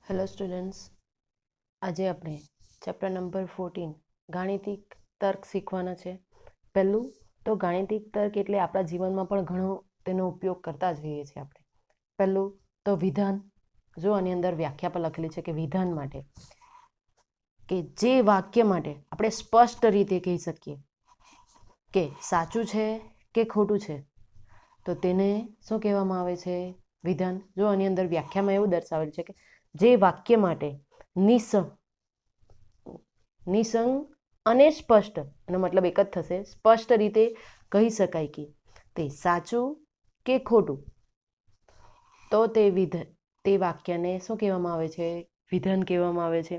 Hello students, આજે આપણે chapter number 14 ગાણિતિક તર્ક શીખવાના છે. પહેલું તો ગાણિતિક તર્ક એટલે આપણા જીવનમાં પણ ઘણો તેનો ઉપયોગ કરતા જ હોઈએ છીએ આપણે. પહેલું તો વિધાન. જો આની અંદર વ્યાખ્યા પર લખેલી છે કે વિધાન માટે કે જે વાક્ય માટે આપણે સ્પષ્ટ રીતે કહી શકીએ કે સાચું છે કે ખોટું છે, તો તેને શું કહેવામાં આવે છે? વિધાન. જો આની અંદર વ્યાખ્યામાં એવું દર્શાવેલ છે કે જે વાક્ય માટે નિસંગ અને સ્પષ્ટ, એનો મતલબ એક જ થશે, સ્પષ્ટ રીતે કહી શકાય કે તે સાચું કે ખોટું, તો તે વાક્યને શું કહેવામાં આવે છે? વિધાન કહેવામાં આવે છે.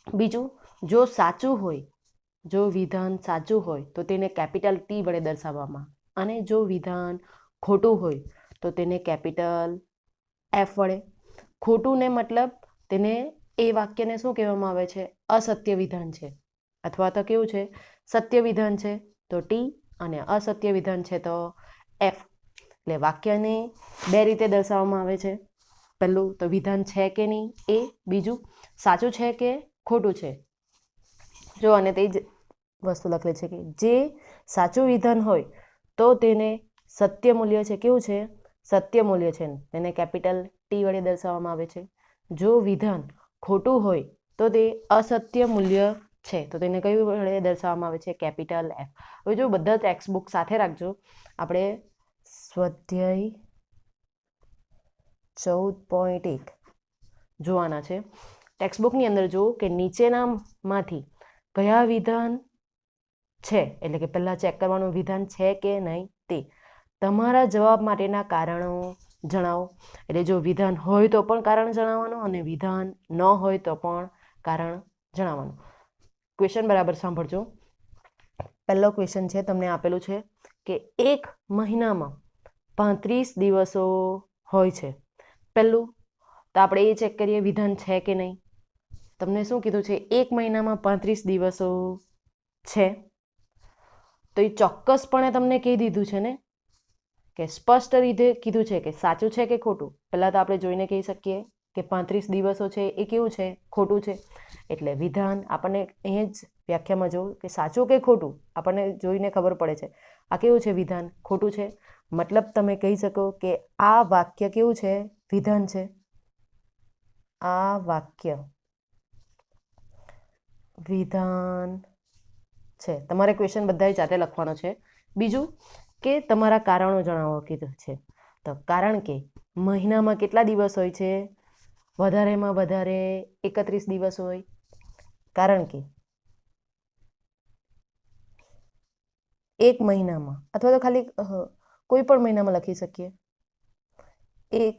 બીજું, જો સાચું હોય, જો વિધાન સાચું હોય તો તેને કેપિટલ ટી વડે દર્શાવવામાં, અને જો વિધાન ખોટું હોય તો તેને કેપિટલ એફ વડે. ખોટું ને મતલબ તેને એ વાક્યને શું કહેવામાં આવે છે? અસત્ય વિધાન છે, અથવા તો કેવું છે? સત્ય વિધાન છે તો ટી, અને અસત્ય વિધાન છે તો એફ. એટલે વાક્યને બે રીતે દર્શાવવામાં આવે છે. પહેલું તો વિધાન છે કે નહીં એ, બીજું સાચું છે કે ખોટું છે. જો અને તે જ વસ્તુ લખેલી છે કે જે સાચું વિધાન હોય તો તેને સત્ય મૂલ્ય છે, કેવું છે? સત્ય મૂલ્ય છે, તેને કેપિટલ ટી વડે દર્શાવવામાં આવે છે. જો વિધાન ખોટું હોય તો તે અસત્ય મૂલ્ય છે, તો તેને કયું વડે દર્શાવવામાં આવે છે? Capital F. હવે જો બધા ટેક્સ્ટ બુક સાથે રાખજો. આપણે સ્વાધ્યાય 14.1 જોવાના છે. ટેક્સ્ટ બુકની અંદર જો કે નીચેનામાંથી કયા વિધાન છે, એટલે કે પહેલાં ચેક કરવાનું વિધાન છે કે નહીં તે. તમારા જવાબ માટેના કારણો જણાવો. એટલે જો વિધાન હોય તો પણ કારણ જણાવવાનું, અને વિધાન ન હોય તો પણ કારણ જણાવવાનું. ક્વેશ્ચન બરાબર સાંભળજો. પહેલો ક્વેશ્ચન છે, તમને આપેલું છે કે એક મહિનામાં 35 દિવસો હોય છે. પહેલું તો આપણે એ ચેક કરીએ વિધાન છે કે નહીં. તમને શું કીધું છે? એક મહિનામાં 35 દિવસો છે. તો એ ચોક્કસપણે તમને કહી દીધું છે ને, કે સ્પષ્ટ રીતે કીધું છે કે સાચું છે કે ખોટું. પહેલાં તો આપણે જોઈને કહી શકીએ કે 35 દિવસો છે એ કેવું છે? ખોટું છે. એટલે વિધાન આપણને અહીં જ વ્યાખ્યામાં જોવું કે સાચું કે ખોટું આપણને જોઈને ખબર પડે છે. આ કેવું છે? વિધાન ખોટું છે. મતલબ તમે કહી શકો કે આ વાક્ય કેવું છે? વિધાન છે. આ વાક્ય વિધાન છે. તમારે ક્વેશ્ચન બધાય જાતે લખવાનો છે. બીજું કે તમારા કારણો જણાવો કીધું છે. તો કારણ કે મહિનામાં કેટલા દિવસ હોય છે? વધારેમાં વધારે 31 દિવસ હોય. કારણ કે એક મહિનામાં, અથવા તો ખાલી કોઈ પણ મહિનામાં લખી શકીએ, એક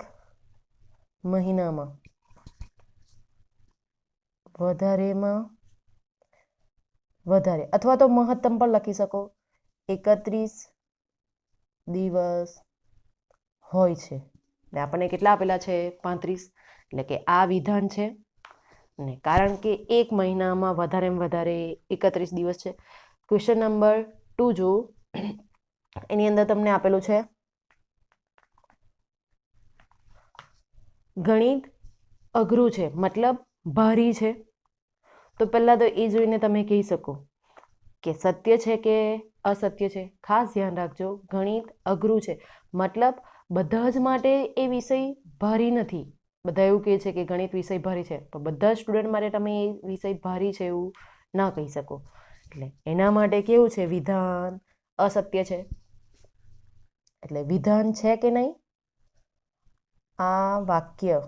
મહિનામાં વધારેમાં વધારે, અથવા તો મહત્તમ પણ લખી શકો, 31 દિવસ હોય છે. એટલે આપણને કેટલા આપેલા છે? 35. એટલે કે આ વિધાન છે, ને કારણ કે એક મહિનામાં વધારેમાં વધારે 31 દિવસ છે. ક્વેશ્ચન નંબર 2 જો, એની અંદર તમને આપેલું છે ગણિત અઘરું છે, મતલબ ભારી છે. તો પહેલાં તો એ જોઈને તમે કહી શકો કે સત્ય છે કે અસત્ય છે. ખાસ ધ્યાન રાખજો, ગણિત અઘરું છે મતલબ બધા જ માટે એ વિષય ભારી નથી. બધા એવું કહે છે કે ગણિત વિષય ભારી છે, પણ બધા સ્ટુડન્ટ માટે તમે એ વિષય ભારી છે એવું ના કહી શકો. એટલે એના માટે કેવું છે? વિધાન અસત્ય છે. એટલે વિધાન છે કે નહીં? આ વાક્ય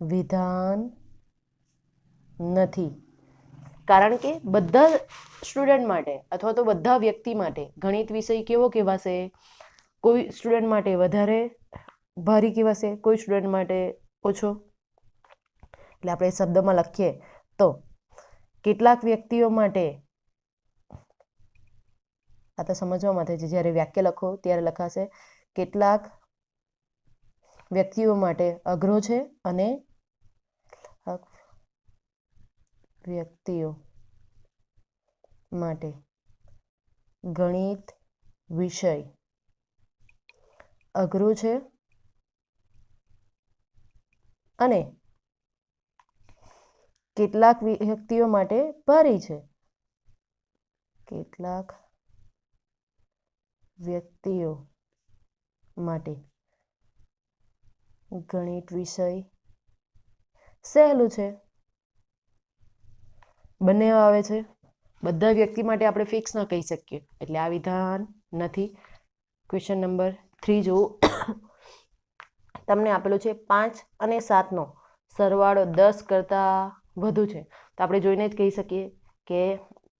વિધાન નથી. કારણ કે બધા સ્ટુડન્ટ માટે અથવા તો બધા વ્યક્તિ માટે ગણિત વિષય કેવો કહેવાશે? કોઈ સ્ટુડન્ટ માટે વધારે ભારી કહેવાશે, કોઈ સ્ટુડન્ટ માટે ઓછો. એટલે આપણે શબ્દમાં લખીએ તો કેટલાક વ્યક્તિઓ માટે, આ તો સમજવા માટે છે, જ્યારે વાક્ય લખો ત્યારે લખાશે કેટલાક વ્યક્તિઓ માટે અઘરો છે, અને વ્યક્તિઓ માટે ગણિત વિષય અઘરું છે અને કેટલાક વ્યક્તિઓ માટે ભારી છે. કેટલાક વ્યક્તિઓ માટે ગણિત વિષય સહેલું છે. બંને આવે છે. બધા વ્યક્તિ માટે આપણે ફિક્સ ન કહી શકીએ, એટલે આ વિધાન નથી. ક્વેશ્ચન નંબર 3 જો તમને આપેલું છે 5 અને 7નો સરવાળો 10 કરતાં વધુ છે. તો આપણે જોઈને જ કહી શકીએ કે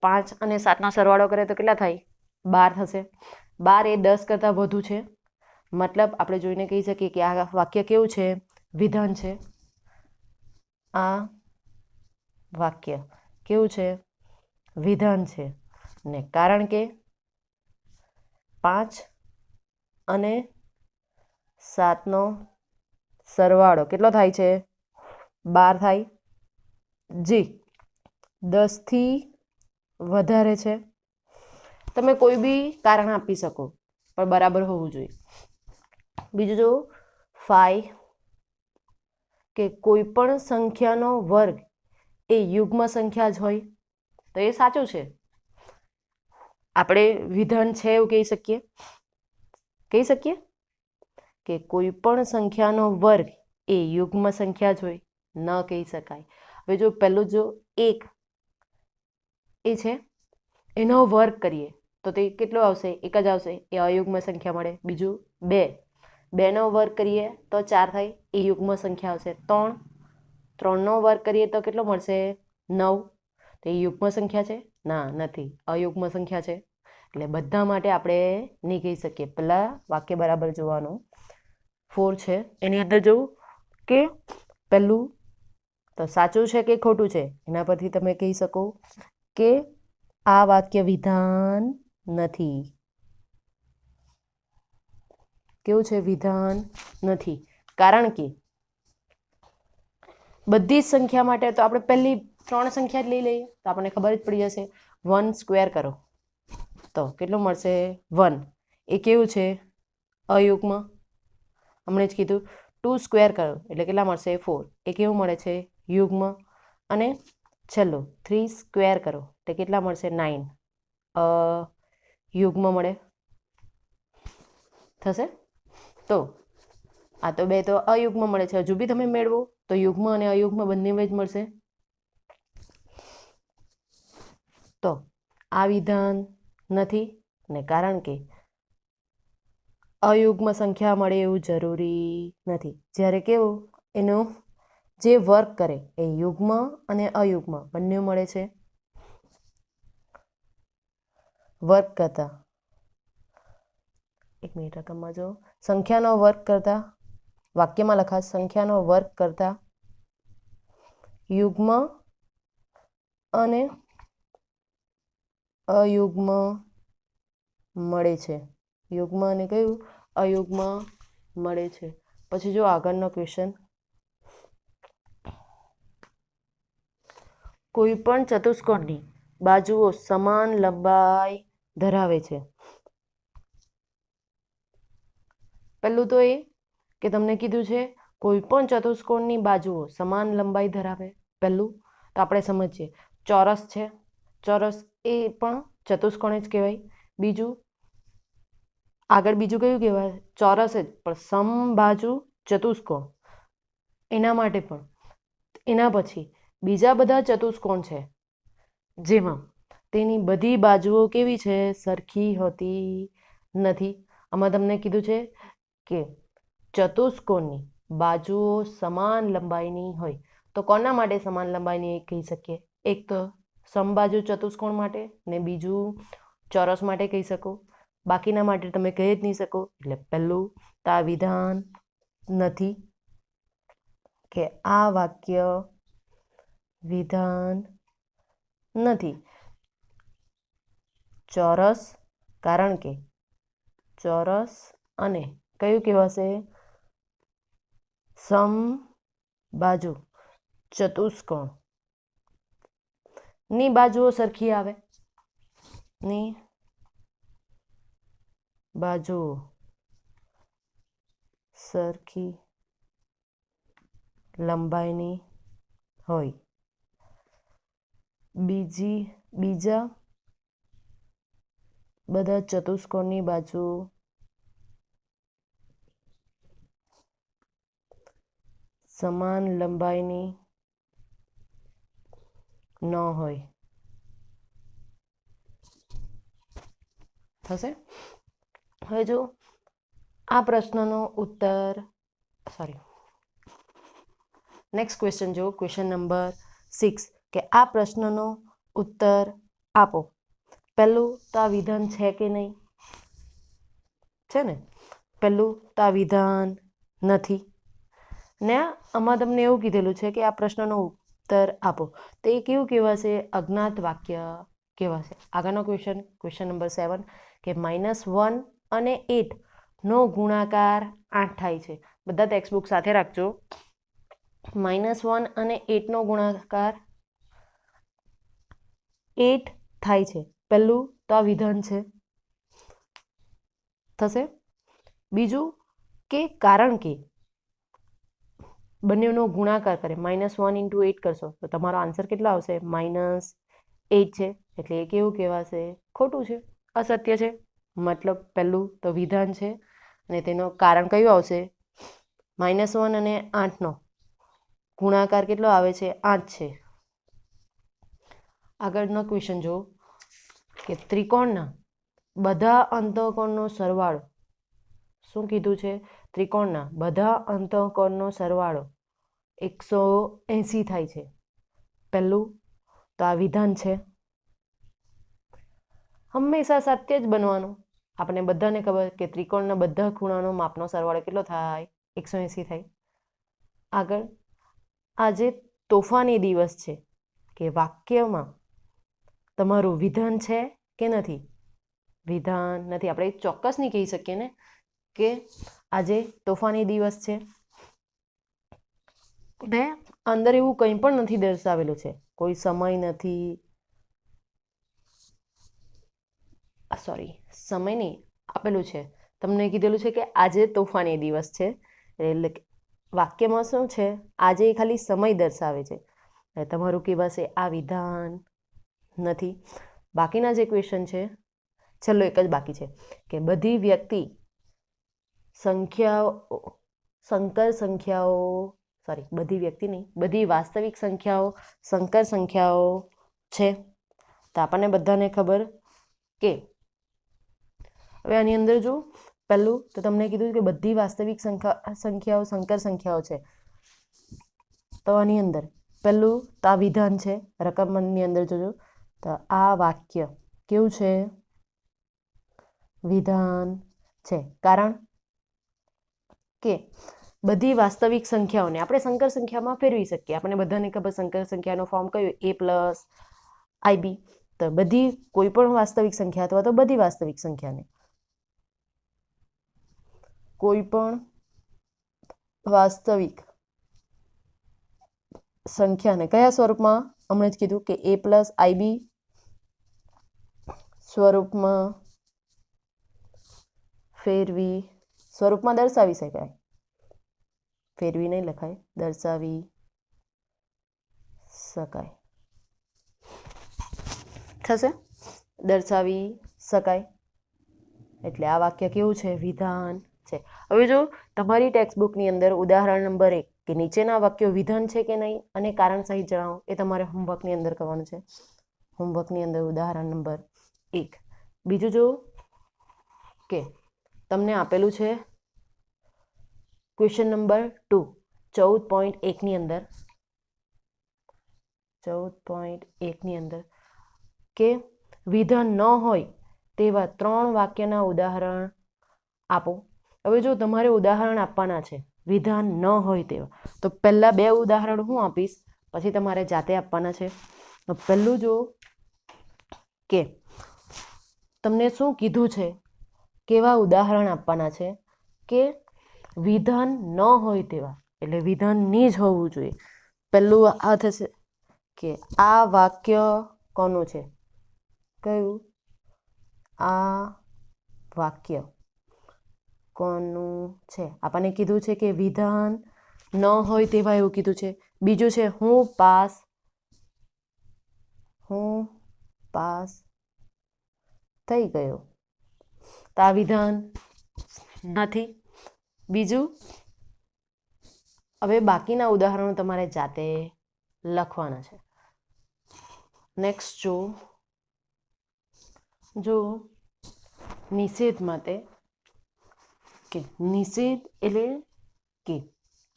5 અને 7નો સરવાળો કરે તો કેટલા થાય? 12 થશે. 12 એ 10 કરતાં વધુ છે. મતલબ આપણે જોઈને કહી શકીએ કે આ વાક્ય કેવું છે? વિધાન છે. આ વાક્ય કેવું છે? વિધાન છે. ને કારણ કે 5 અને 7નો સરવાળો કેટલો થાય છે? 12 થાય, જે 10થી વધારે છે. તમે કોઈ બી કારણ આપી શકો, પણ બરાબર હોવું જોઈએ. બીજું જો 5 કે કોઈ પણ સંખ્યાનો વર્ગ એ યુગ્મ સંખ્યા જ હોય, તો એ સાચું છે. આપણે વિધાન છે એવું કહી શકીએ કે કોઈ પણ સંખ્યાનો વર્ગ એ યુગ્મ સંખ્યા જ હોય, ન કહી શકાય. હવે જો પહેલું જો 1 એ છે, એનો વર્ગ કરીએ તો તે કેટલો આવશે? 1 જ આવશે, એ અયુગ્મ સંખ્યા મળે. બીજું 2નો વર્ગ કરીએ તો 4 થાય, એ યુગ્મ સંખ્યા આવશે. 3નો વર્ગ કરીએ તો કેટલો મળશે? 9. તો એ યુગ્મ સંખ્યા છે? ના, નથી, અયુગ્મ સંખ્યા છે. એટલે બધા માટે આપણે નહીં કહી શકીએ. પહેલાં વાક્ય બરાબર જોવાનું. 4 છે, એની અંદર જોવું કે પહેલું તો સાચું છે કે ખોટું છે, એના પરથી તમે કહી શકો કે આ વાક્ય વિધાન નથી. કેવું છે? વિધાન નથી. કારણ કે બધી જ સંખ્યા માટે તો આપણે પહેલી 3 સંખ્યા જ લઈ લઈએ તો આપણને ખબર જ પડી જશે. 1 સ્ક્વેર કરો તો કેટલું મળશે? 1. એ કેવું છે? અયુગ્મ. હમણાં જ કીધું. 2 સ્ક્વેર કરો એટલે કેટલા મળશે? 4. એ કેવું મળે છે? યુગ્મ. અને છેલ્લું 3 સ્ક્વેર કરો તો કેટલા મળશે? 9. યુગ્મ મળે થશે. તો આ તો 2 તો અયુગ્મ મળે છે. હજુ બી તમે મેળવો તો યુગ્મ અને અયુગ્મ બંને જ મળશે. તો આ વિધાન નથી, ને કારણ કે અયુગ્મ સંખ્યા મળે એવું જરૂરી નથી. જ્યારે કેવું એનો જે વર્ક કરે એ યુગ્મ અને અયુગ્મ બંને મળે છે. વર્ક કરતા 1 મિનિટ રકમમાં જો સંખ્યાનો વર્ક કરતા, વાક્યમાં લખાશ સંખ્યાનો વર્ક કરતા યુગ્મ અને અયુગ્મ મળે છે. યુગ્મ અને કયું? અયુગ્મ મળે છે. પછી જો આગળનો ક્વેશ્ચન, કોઈ પણ ચતુષ્કોણની બાજુઓ સમાન લંબાઈ ધરાવે છે. પહેલું તો એ કે તમને કીધું છે કોઈ પણ ચતુષ્કોણની બાજુઓ સમાન લંબાઈ ધરાવે. પહેલું તો આપણે સમજીએ, ચોરસ છે, ચોરસ એ પણ ચતુષ્કોણ જ કહેવાય. બીજું આગળ બીજું કયું કહેવાય? ચોરસ જ, પણ સમબાજુ ચતુષ્કોણ એના માટે પણ. એના પછી બીજા બધા ચતુષ્કોણ છે જેમાં તેની બધી બાજુઓ કેવી છે? સરખી હોતી નથી. આમાં તમને કીધું છે કે ચતુષ્કોણની બાજુઓ સમાન લંબાઈની હોય. તો કોના માટે સમાન લંબાઈની કહી શકીએ? એક તો સમબાજુ ચતુષ્કોણ માટે, ને બીજું ચોરસ માટે કહી શકો. બાકીના માટે તમે કહી જ નહીં શકો. એટલે પહેલું તો આ વિધાન નથી, કે આ વાક્ય વિધાન નથી. ચોરસ, કારણ કે ચોરસ અને કયું કહેવાશે? સમબાજુ ચતુષ્કોણ ની બાજુઓ સરખી આવે. ની બાજુઓ સરખી લંબાઈની હોય. બીજા બધા ચતુષ્કોણની બાજુ સમાન લંબાઈની ન હોય. થશે? હવે જો આ પ્રશ્નનો ઉત્તર નેક્સ્ટ ક્વેશ્ચન જો ક્વેશ્ચન નંબર 6 કે આ પ્રશ્નનો ઉત્તર આપો. પહેલું તો આ વિધાન છે કે નહીં? છે ને? પહેલું તો આ વિધાન નથી ને આમાં તમને એવું કીધેલું છે કે આ પ્રશ્નનો ઉત્તર આપો. તો એ કેવું કહેવાશે? અજ્ઞાત વાક્ય કહેવાશે. આગળનો ક્વેશ્ચન નંબર 7 કે -1 અને 8 નો ગુણાકાર 8 થાય છે. બધા ટેક્સ્ટબુક સાથે રાખજો. -1 અને 8 નો ગુણાકાર 8 થાય છે. પહેલું તો આ વિધાન છે. થશે? બીજું કે કારણ કે બંનેનો ગુણાકાર કરે -1 × 8 કરશો તો તમારો આન્સર કેટલો આવશે? -8 છે. એટલે એ કેવું કહેવાશે? ખોટું છે, અસત્ય છે. મતલબ પહેલું તો વિધાન છે અને તેનો કારણ કયું આવશે? -1 અને 8નો ગુણાકાર કેટલો આવે છે? 8 છે. આગળનો ક્વેશ્ચન જો કે ત્રિકોણના બધા અંતઃકોણનો સરવાળો. શું કીધું છે? ત્રિકોણના બધા અંતઃકોણનો સરવાળો 180 થાય છે. પહેલું તો આ વિધાન છે. હંમેશા સત્ય જ બનવાનું. આપણે બધાને ખબર કે ત્રિકોણના બધા ખૂણાનો માપનો સરવાળો કેટલો થાય? 180 થાય. આગળ આજે તોફાની દિવસ છે કે વાક્યમાં તમારું વિધાન છે કે નથી? વિધાન નથી. આપણે ચોક્કસ નહીં કહી શકીએ ને કે આજે તોફાની દિવસ છે ને અંદર એવું કંઈ પણ નથી દર્શાવેલું છે. કોઈ સમય નથી. સમય નહીં આપેલું છે. તમને કીધેલું છે કે આજે તોફાની દિવસ છે. એટલે વાક્યમાં શું છે? આજે ખાલી સમય દર્શાવે છે. તમારું કહેવાશે આ વિધાન નથી. બાકીના જે ક્વેશ્ચન છે, છેલ્લો એક જ બાકી છે કે બધી વ્યક્તિ બધી વ્યક્તિ નહીં, બધી વાસ્તવિક સંખ્યાઓ સંકર સંખ્યાઓ છે. તો આપણને બધાને ખબર કે હવે આની અંદર જો પહેલું તો તમને કીધું કે બધી વાસ્તવિક સંખ્યાઓ સંકર સંખ્યાઓ છે. તો આની અંદર પહેલું તો આ વિધાન છે. રકમની અંદર જોજો તો આ વાક્ય કેવું છે? વિધાન છે. કારણ કે બધી વાસ્તવિક સંખ્યાઓને આપણે સંકર સંખ્યામાં ફેરવી શકીએ. આપણને બધાને ખબર સંકર સંખ્યાનો ફોર્મ કયું? a+ib. તો બધી કોઈ પણ વાસ્તવિક સંખ્યા અથવા તો બધી વાસ્તવિક સંખ્યાને કોઈ પણ વાસ્તવિક સંખ્યાને કયા સ્વરૂપમાં? હમણાં જ કીધું કે a+ib સ્વરૂપમાં સ્વરૂપમાં દર્શાવી શકાય. ફેરવી નહીં લખાય, દર્શાવી શકાય. થશે? દર્શાવી શકાય. એટલે આ વાક્ય કેવું છે? વિધાન છે. હવે જો તમારી ટેક્સ્ટબુકની અંદર ઉદાહરણ નંબર 1 કે નીચેના વાક્યો વિધાન છે કે નહીં અને કારણ સહિત જણાવો. એ તમારે હોમવર્કની અંદર કરવાનું છે. હોમવર્કની અંદર ઉદાહરણ નંબર 1. બીજું જો કે તમને આપેલું છે ક્વેશ્ચન નંબર 2 14.1 અંદર 14.1 અંદર કે વિધાન ન હોય તેવા 3 વાક્યના ઉદાહરણ આપો. હવે જો તમારે ઉદાહરણ આપવાના છે વિધાન ન હોય તેવા, તો પહેલાં 2 ઉદાહરણ હું આપીશ, પછી તમારે જાતે આપવાના છે. તો પહેલું જો કે તમને શું કીધું છે, કેવા ઉદાહરણ આપવાના છે કે વિધાન ન હોય તેવા, એટલે વિધાનની જ હોવું જોઈએ. પહેલું આ થશે કે આ વાક્ય કોનું છે? કયું? આ વાક્ય કોનું છે? આપણને કીધું છે કે વિધાન ન હોય તેવા એવું કીધું છે. બીજું છે હું પાસ થઈ ગયો, તો આ વિધાન નથી. બીજું, હવે બાકીના ઉદાહરણો તમારે જાતે લખવાના છે. નેક્સ્ટ જો નિષેધ માટે કે નિષેધ એટલે કે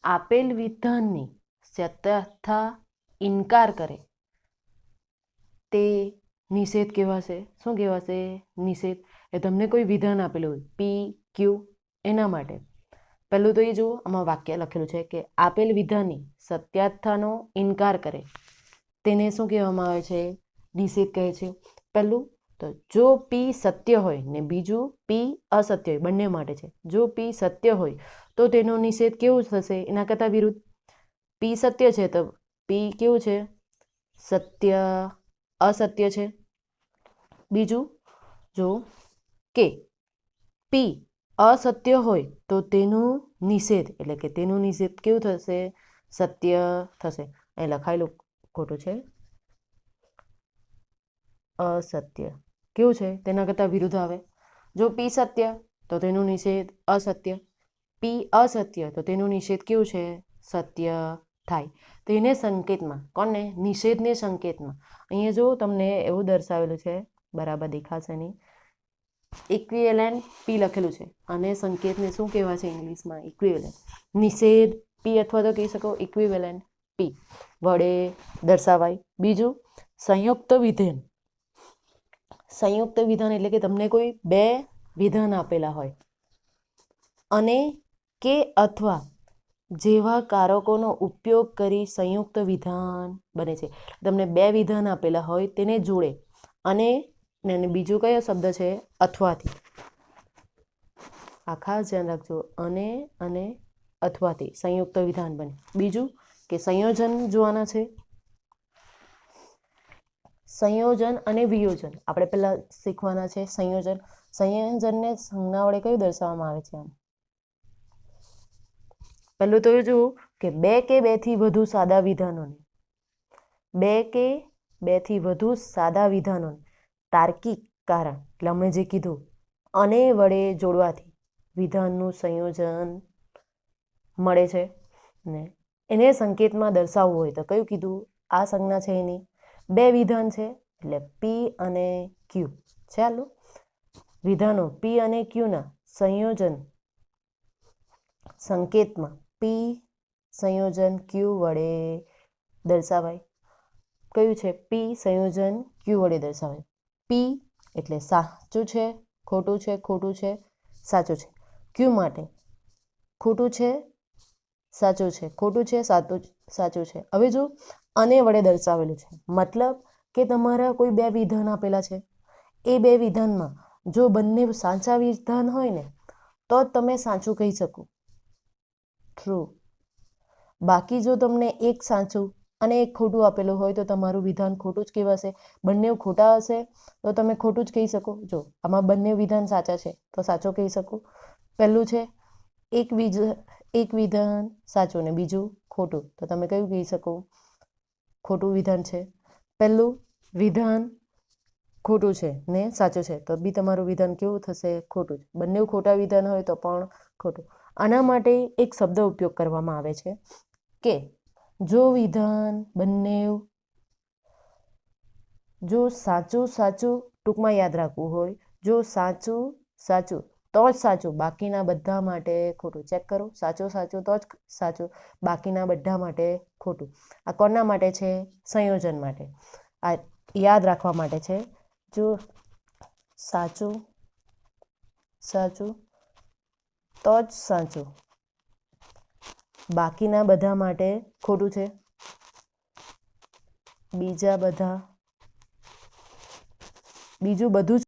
આપેલ વિધાનની સત્યતા ઇનકાર કરે તે નિષેધ કહેવાશે. શું કહેવાશે? નિષેધ. એ તમને કોઈ વિધાન આપેલું હોય પી ક્યુ, એના માટે પહેલું તો એ જુઓ, આમાં વાક્ય લખેલું છે કે આપેલ વિધાનની સત્યાથાનો ઇનકાર કરે તેને શું કહેવામાં આવે છે? નિષેધ કહે છે. પહેલું તો જો પી સત્ય હોય ને બીજું પી અસત્ય હોય, બંને માટે છે. જો પી સત્ય હોય તો તેનો નિષેધ કેવું થશે? એના કરતાં વિરુદ્ધ. પી સત્ય છે તો પી કેવું છે? સત્ય અસત્ય છે. બીજું જો કે પી અસત્ય હોય તો તેનું નિષેધ એટલે કે તેનું નિષેધ કેવું થશે? સત્ય થશે. અહીં લખાયેલું ખોટું છે, અસત્ય. કેવું છે? તેના કરતાં વિરુદ્ધ આવે. જો પી સત્ય તો તેનું નિષેધ અસત્ય, પી અસત્ય તો તેનું નિષેધ કેવું છે? સત્ય થાય. તો એને સંકેતમાં, કોને? નિષેધને સંકેતમાં અહીંયા જો તમને એવું દર્શાવેલું છે, બરાબર દેખાશે નહીં, ઇક્વિવેલન્ટ પી લખેલું છે અને સંકેતને શું કહેવાય છે ઇંગ્લિશમાં? ઇક્વિવેલન્ટ. નિષેધ પી અથવા તો કહી શકો ઇક્વિવેલન્ટ પી વડે દર્શાવાય. બીજું સંયુક્ત વિધાન. સંયુક્ત વિધાન એટલે કે તમને કોઈ બે વિધાન આપેલા હોય અને કે અથવા જેવા કારકોનો ઉપયોગ કરી સંયુક્ત વિધાન બને છે. તમને બે વિધાન આપેલા હોય તેને જોડે અને બીજું કયો શબ્દ છે? અથવાથી. આ ખાસ ધ્યાન રાખજો, અને અથવાથી સંયુક્ત વિધાન બને. બીજું કે સંયોજન જોવાના છે. સંયોજન અને વિયોજન આપણે પહેલાં શીખવાના છે. સંયોજન. સંયોજનને સંજ્ઞા વડે કયું દર્શાવવામાં આવે છે? પહેલું તો જુઓ કે બે કે બેથી વધુ સાદા વિધાનોને, બે કે બેથી વધુ સાદા વિધાનોને તાર્કિક કારણ એટલે અમે જે કીધું અને વડે જોડવાથી વિધાનનું સંયોજન મળે છે. ને એને સંકેતમાં દર્શાવવું હોય તો કયું કીધું? આ સંજ્ઞા છે એની બે વિધાન છે એટલે પી અને ક્યુ. ચાલો, વિધાનો પી અને ક્યુના સંયોજન સંકેતમાં પી સંયોજન ક્યુ વડે દર્શાવાય. કયું છે? પી સંયોજન ક્યુ વડે દર્શાવાય. પી એટલે સાચું છે, ખોટું છે, ખોટું છે, સાચું છે. ક્યુ માટે ખોટું છે, સાચું છે, ખોટું છે, સાચું છે. હવે જો અને વડે દર્શાવેલું છે, મતલબ કે તમારા કોઈ બે વિધાન આપેલા છે, એ બે વિધાનમાં જો બંને સાચા વિધાન હોય ને તો જ તમે સાચું કહી શકો, ટ્રુ. બાકી જો તમને એક સાચું અને એક ખોટું આપેલું હોય તો તમારું વિધાન ખોટું જ કહેવાશે. બંને ખોટા હશે તો તમે ખોટું જ કહી શકો. જો આમાં બંને વિધાન સાચા છે તો સાચું કહી શકો. પહેલું છે એક વિધાન સાચું ને બીજું ખોટું, તો તમે કયું કહી શકો? ખોટું વિધાન છે. પહેલું વિધાન ખોટું છે ને સાચું છે તો બી તમારું વિધાન કેવું થશે? ખોટું જ. બંને ખોટા વિધાન હોય તો પણ ખોટું. આના માટે એક શબ્દ ઉપયોગ કરવામાં આવે છે કે જો વિધાન બંને જો સાચું ટૂંકમાં યાદ રાખવું હોય, જો સાચું તો જ સાચું, બાકીના બધા માટે ખોટું. ચેક કરો, સાચું તો જ સાચું, બાકીના બધા માટે ખોટું. આ કોના માટે છે? સંયોજન માટે. આ યાદ રાખવા માટે છે. જો સાચું તો જ સાચું, બાકીના બધા માટે ખોટું છે. બીજું બધું જ